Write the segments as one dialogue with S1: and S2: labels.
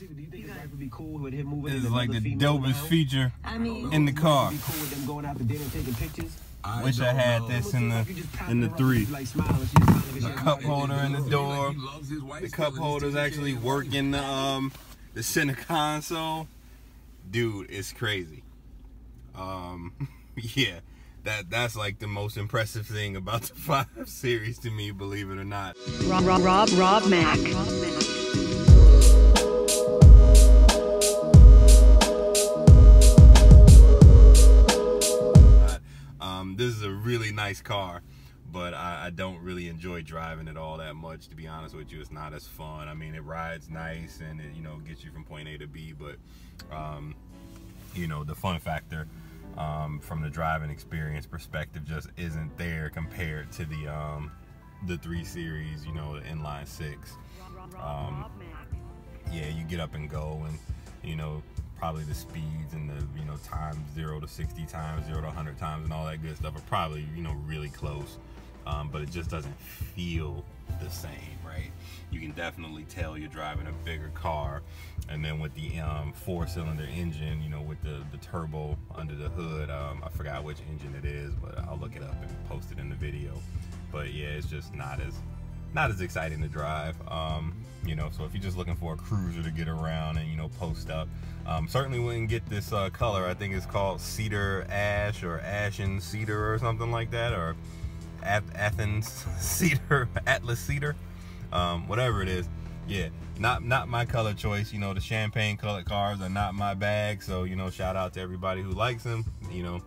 S1: This is like the dopest feature in the car. Wish I had this in the 3. The cup holder in the door. The cup holder's actually working the center console. Dude, it's crazy. Yeah, that's like the most impressive thing about the 5 Series to me, believe it or not.
S2: Rob Mac.
S1: This is a really nice car, but I don't really enjoy driving it all that much, to be honest with you. It's not as fun. I mean, it rides nice and it, you know, gets you from point A to B, but you know, the fun factor from the driving experience perspective just isn't there compared to the 3 Series, you know, the inline 6. Yeah, you get up and go, and you know, probably the speeds and the, you know, times 0 to 60 times, 0 to 100 times and all that good stuff are probably, you know, really close, but it just doesn't feel the same, right? You can definitely tell you're driving a bigger car. And then with the 4-cylinder engine, you know, with the turbo under the hood, I forgot which engine it is, but I'll look it up and post it in the video. But yeah, it's just not as exciting to drive. You know, so if you're just looking for a cruiser to get around and, you know, post up, certainly wouldn't get this color. I think it's called Cedar Ash or Ashen Cedar or something like that, or Athens Cedar, Atlas Cedar, whatever it is. Yeah, not my color choice. You know, the champagne colored cars are not my bag, so, you know, shout out to everybody who likes them. You know,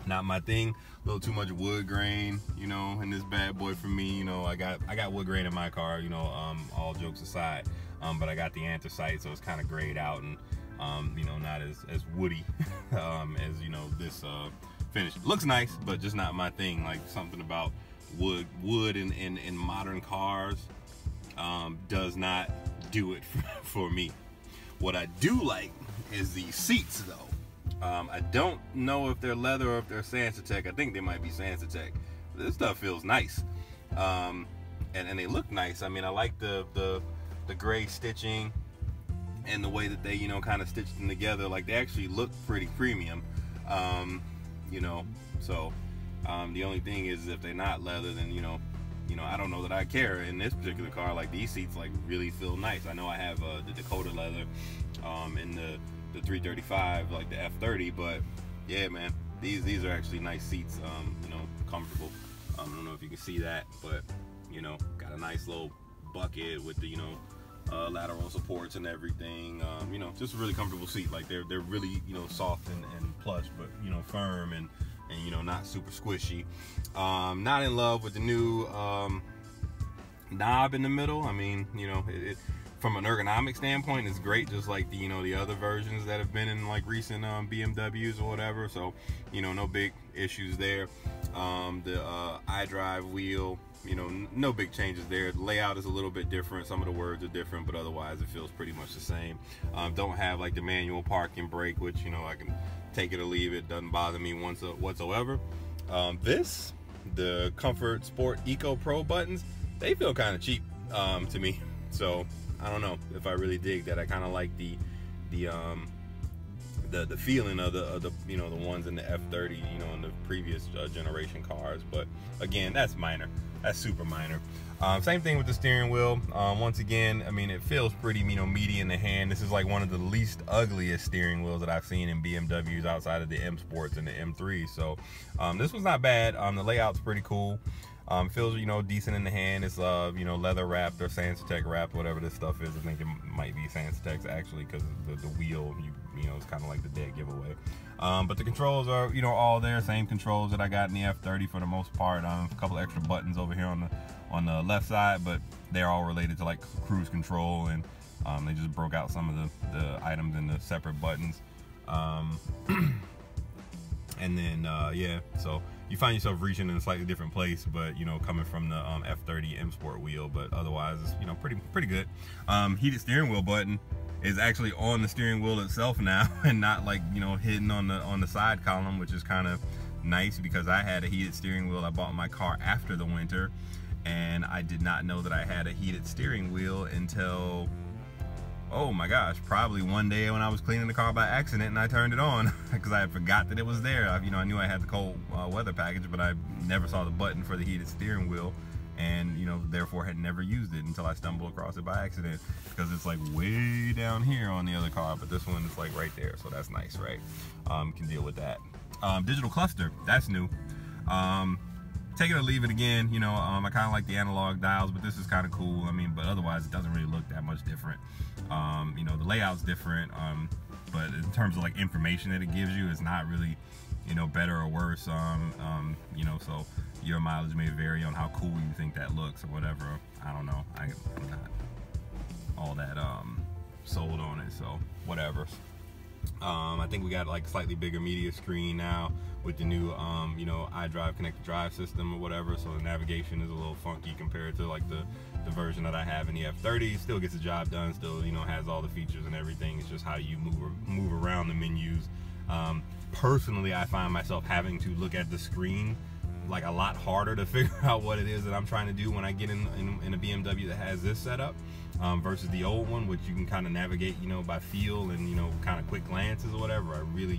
S1: not my thing. A little too much wood grain, you know, in this bad boy for me. You know, I got wood grain in my car, you know, all jokes aside, but I got the anthracite, so it's kind of grayed out and you know, not as woody as, you know, this finish. Looks nice, but just not my thing. Like, something about wood in modern cars does not do it for me. What I do like is the seats, though. I don't know if they're leather or if they're Sensatec. I think they might be Sensatec. This stuff feels nice, and they look nice. I mean, I like the gray stitching and the way that they, you know, kind of stitched them together. Like, they actually look pretty premium, you know. So the only thing is, if they're not leather, then you know, I don't know that I care in this particular car. Like, these seats like really feel nice. I know I have the Dakota leather in the 335, like the F30, but yeah, man, these are actually nice seats. You know, comfortable. I don't know if you can see that, but you know, got a nice little bucket with the, you know, lateral supports and everything. You know, just a really comfortable seat. Like, they're really, you know, soft and plush, but, you know, firm and you know, not super squishy. Not in love with the new knob in the middle. I mean, you know, it from an ergonomic standpoint, it's great, just like the, you know, the other versions that have been in like recent BMWs or whatever. So, you know, no big issues there. The iDrive wheel, you know, no big changes there. The layout is a little bit different. Some of the words are different, but otherwise it feels pretty much the same. Don't have like the manual park and brake, which, you know, I can take it or leave it. Doesn't bother me whatsoever. The Comfort Sport Eco Pro buttons, they feel kind of cheap to me. So I don't know if I really dig that. I kind of like the feeling of the you know, the ones in the F30, you know, in the previous generation cars. But again, that's minor. That's super minor. Same thing with the steering wheel. Once again, I mean, it feels pretty, you know, meaty in the hand. This is like one of the least ugliest steering wheels that I've seen in BMWs outside of the M Sports and the M3. So this was not bad. The layout's pretty cool. Feels, you know, decent in the hand. It's you know, leather wrapped or Sensatec wrapped, whatever this stuff is. I think it might be Sensatec actually, because the wheel, you know, it's kind of like the dead giveaway. But the controls are, you know, all there. Same controls that I got in the F30 for the most part. A couple extra buttons over here on the left side, but they're all related to like cruise control, and they just broke out some of the items in the separate buttons. And then yeah, so you find yourself reaching in a slightly different place, but, you know, coming from the F30 M Sport wheel. But otherwise, it's, you know, pretty good. Heated steering wheel button is actually on the steering wheel itself now, and not like, you know, hidden on the side column, which is kind of nice, because I had a heated steering wheel. I bought my car after the winter, and I did not know that I had a heated steering wheel until oh my gosh, probably one day when I was cleaning the car by accident and I turned it on because I forgot that it was there. I knew I had the cold weather package, but I never saw the button for the heated steering wheel, and therefore had never used it until I stumbled across it by accident, because it's like way down here on the other car, but this one is like right there, so that's nice, right? Can deal with that. Digital cluster, that's new. Take it or leave it again, I kind of like the analog dials, but this is kind of cool. But otherwise it doesn't really look that much different. The layout's different, but in terms of like information that it gives you, it's not really, better or worse. So your mileage may vary on how cool you think that looks or whatever. I don't know. I'm not all that sold on it, so whatever. I think we got like slightly bigger media screen now with the new iDrive connected drive system or whatever, so the navigation is a little funky compared to like the version that I have in the F30. Still gets the job done, still has all the features and everything. It's just how you move around the menus. Personally, I find myself having to look at the screen like a lot harder to figure out what it is that I'm trying to do when I get in a BMW that has this setup, versus the old one, which you can kind of navigate by feel and kind of quick glances or whatever. I really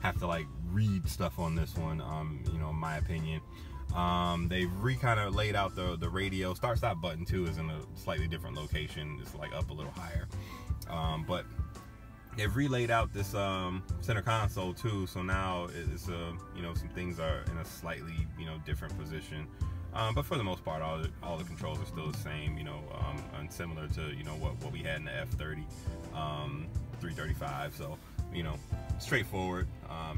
S1: have to like read stuff on this one, in my opinion. They've kind of laid out the radio. Start stop button too is in a slightly different location. It's like up a little higher, but they've relaid out this center console too, so now it's some things are in a slightly different position, but for the most part all the controls are still the same, and similar to what we had in the F30 335. So straightforward,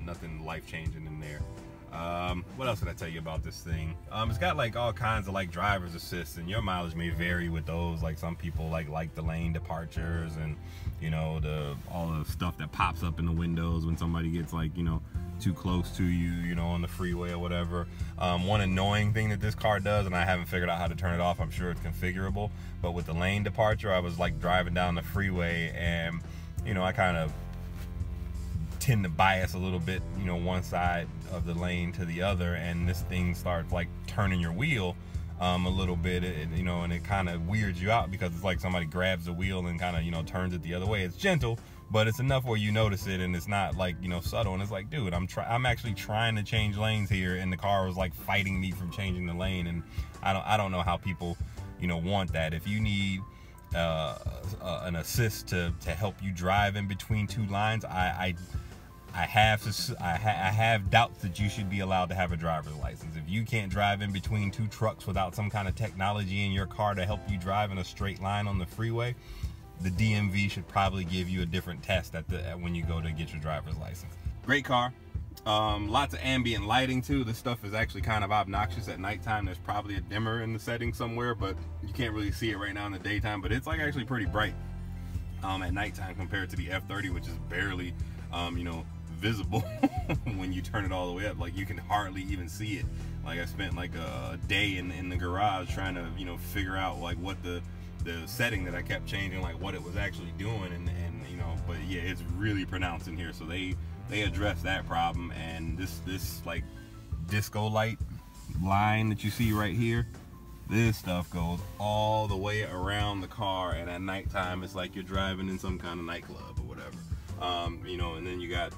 S1: nothing life-changing in there. What else did I tell you about this thing? It's got like all kinds of like driver's assist, and your mileage may vary with those. Like some people like the lane departures and all the stuff that pops up in the windows when somebody gets like too close to you on the freeway or whatever. One annoying thing that this car does, and I haven't figured out how to turn it off, I'm sure it's configurable, but with the lane departure, I was like driving down the freeway and I kind of tend to bias a little bit one side of the lane to the other, and this thing starts like turning your wheel a little bit, and it kind of weirds you out because it's like somebody grabs the wheel and kind of turns it the other way. It's gentle, but it's enough where you notice it, and it's not like subtle, and it's like, dude, I'm actually trying to change lanes here, and the car was like fighting me from changing the lane, and I don't know how people want that. If you need an assist to help you drive in between two lines, I have doubts that you should be allowed to have a driver's license. If you can't drive in between two trucks without some kind of technology in your car to help you drive in a straight line on the freeway, the DMV should probably give you a different test when you go to get your driver's license. Great car. Lots of ambient lighting too. This stuff is actually kind of obnoxious at nighttime. There's probably a dimmer in the setting somewhere, but you can't really see it right now in the daytime, but it's like actually pretty bright at nighttime compared to the F30, which is barely visible when you turn it all the way up. Like you can hardly even see it. Like I spent like a day in the garage trying to figure out like what the setting that I kept changing, like what it was actually doing, and but yeah, it's really pronounced in here. So they addressed that problem, and this like disco light line that you see right here, this stuff goes all the way around the car, and at nighttime it's like you're driving in some kind of nightclub or whatever. And then you got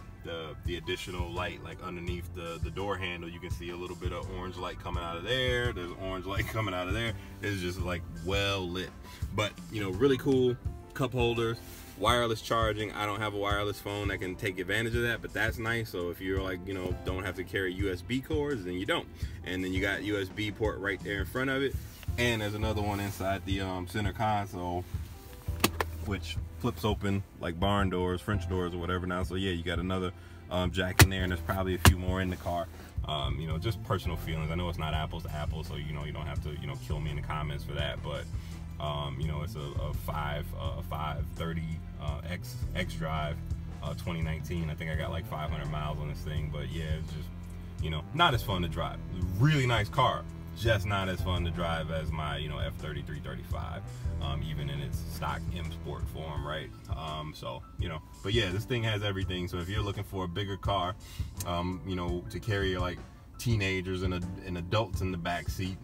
S1: the additional light like underneath the door handle. You can see a little bit of orange light coming out of there. There's orange light coming out of there. It's just like well lit, but really cool. Cup holders, wireless charging. I don't have a wireless phone that can take advantage of that, but that's nice. So if you're like don't have to carry USB cords, then you don't. And then you got USB port right there in front of it, and there's another one inside the center console, which flips open like barn doors, French doors or whatever now. So yeah, you got another jack in there, and there's probably a few more in the car. Just personal feelings. I know it's not apples to apples, so you don't have to kill me in the comments for that, but it's a 530 xDrive 2019. I think I got like 500 miles on this thing, but yeah, it's just not as fun to drive. Really nice car, just not as fun to drive as my F30 335, even in its stock M Sport form, right? But yeah, this thing has everything. So if you're looking for a bigger car, to carry like teenagers and adults in the back seat,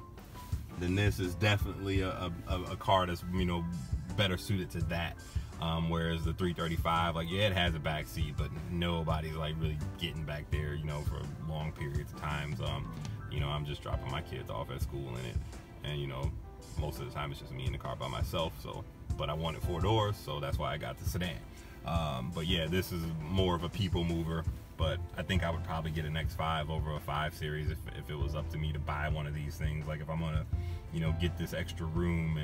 S1: then this is definitely a car that's better suited to that. Whereas the 335, like, yeah, it has a back seat, but nobody's like really getting back there, you know, for long periods of times. You know, I'm just dropping my kids off at school in it, and you know, most of the time it's just me in the car by myself. So, but I wanted 4 doors, so that's why I got the sedan. But yeah, this is more of a people mover. But I think I would probably get an X5 over a 5 Series if it was up to me to buy one of these things. Like if I'm gonna, you know, get this extra room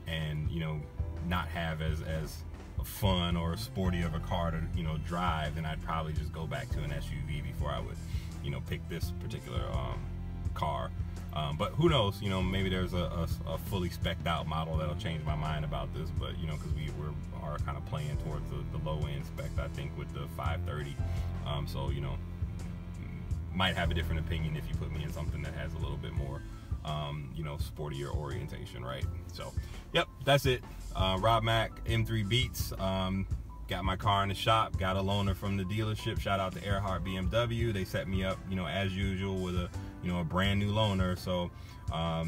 S1: and you know, not have as fun or sporty of a car to, you know, drive, then I'd probably just go back to an SUV before I would, you know, pick this particular car. But who knows, you know, maybe there's a fully spec'd out model that'll change my mind about this. But you know, because we are kind of playing towards the low end spec, I think, with the 530. So you know, might have a different opinion if you put me in something that has a little bit more you know, sportier orientation, right? So yep, that's it. Rob Mack, M3 Beats. Got my car in the shop, got a loaner from the dealership. Shout out to Earhart BMW. They set me up, you know, as usual with a, you know, a brand new loaner. So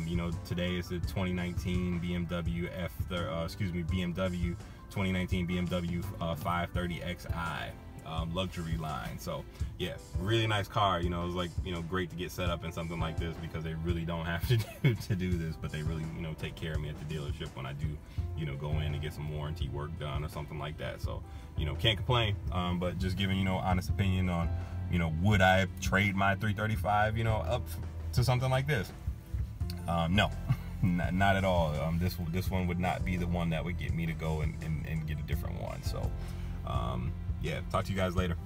S1: you know, today is the 2019 BMW BMW 2019 BMW 530xi luxury line. So yeah, really nice car. You know, it was like, you know, great to get set up in something like this, because they really don't have to do this, but they really, you know, take care of me at the dealership when I do, you know, go in and get some warranty work done or something like that. So, you know, can't complain. But just giving, you know, honest opinion on, you know, would I trade my 335, you know, up to something like this? No. Not at all. This one would not be the one that would get me to go and get a different one. So yeah, talk to you guys later.